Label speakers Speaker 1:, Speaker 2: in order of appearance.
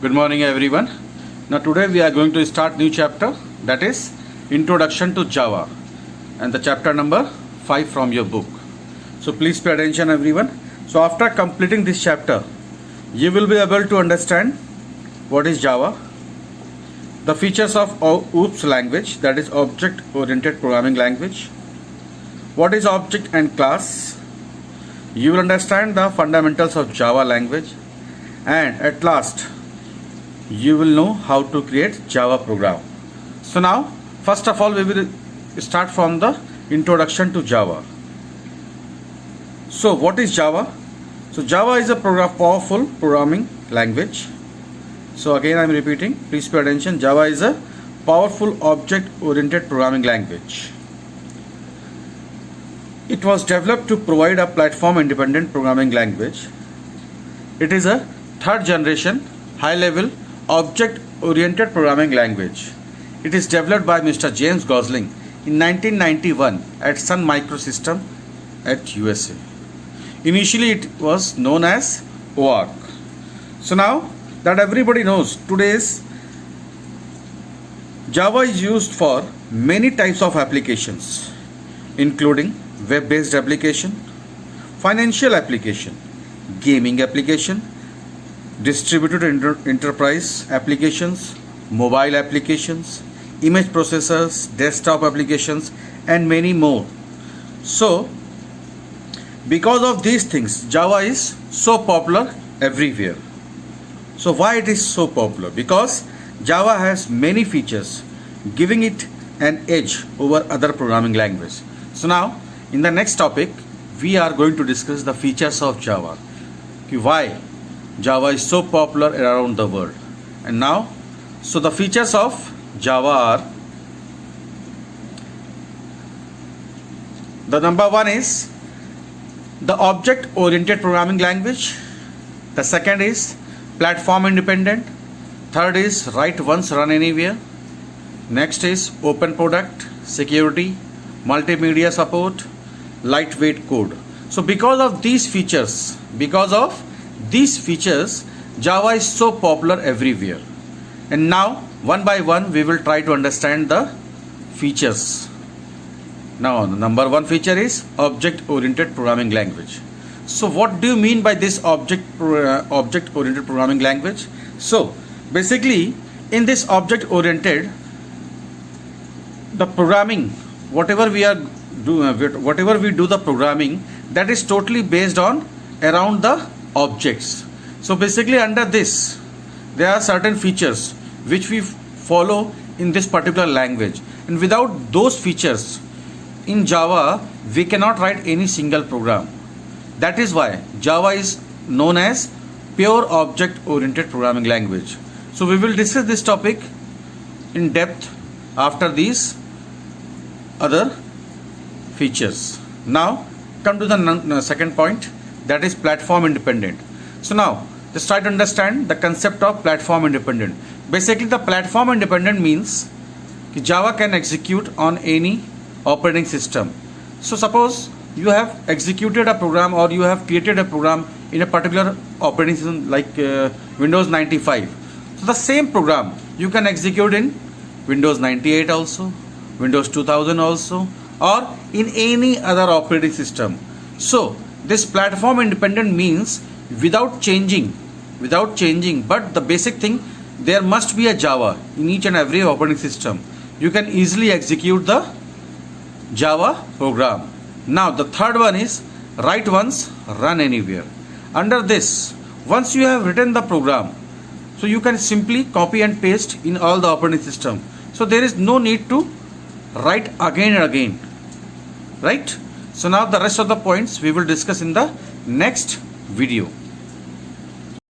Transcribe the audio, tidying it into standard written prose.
Speaker 1: Good morning everyone. Now today we are going to start new chapter, that is Introduction to Java, and the chapter number 5 from your book. So please pay attention everyone. So after completing this chapter, you will be able to understand what is Java, the features of OOPS language, that is object oriented programming language, what is object and class. You will understand the fundamentals of Java language, and at last you will know how to create Java program. So now first of all we will start from the introduction to Java. So what is Java? So Java is a powerful programming language. So again I am repeating, please pay attention. Java is a powerful object oriented programming language. It was developed to provide a platform independent programming language. It is a third generation high level object oriented programming language. It is developed by Mr. James Gosling in 1991 at Sun Microsystem at USA. Initially it was known as OARC. So now that everybody knows, today's Java is used for many types of applications, including web-based application, financial application, gaming application, distributed enterprise applications, mobile applications, image processors, desktop applications, and many more. So because of these things, Java is so popular everywhere. So why it is so popular? Because Java has many features, giving it an edge over other programming languages. So now in the next topic we are going to discuss the features of Java, why Java is so popular around the world. And now, so the features of Java are, the number one is the object oriented programming language, the second is platform independent, third is write once run anywhere, next is open product, security, multimedia support, lightweight code. So because of these features, Java is so popular everywhere. And now one by one we will try to understand the features. Now the number one feature is object oriented programming language. So what do you mean by this object oriented programming language? So basically in this object oriented, the programming, whatever we do the programming, that is totally based on around the objects. So basically under this there are certain features which we follow in this particular language, and without those features in Java we cannot write any single program. That is why Java is known as pure object oriented programming language. So we will discuss this topic in depth after these other features. Now come to the second point, that is platform independent. So now just try to understand the concept of platform independent. Basically the platform independent means Java can execute on any operating system. So suppose you have executed a program or you have created a program in a particular operating system like Windows 95. So the same program you can execute in Windows 98 also, Windows 2000 also, or in any other operating system. So this platform independent means without changing, but the basic thing, there must be a Java in each and every operating system. You can easily execute the Java program. Now the third one is write once run anywhere. Under this, once you have written the program, so you can simply copy and paste in all the operating system. So there is no need to write again and again, right? So now the rest of the points we will discuss in the next video.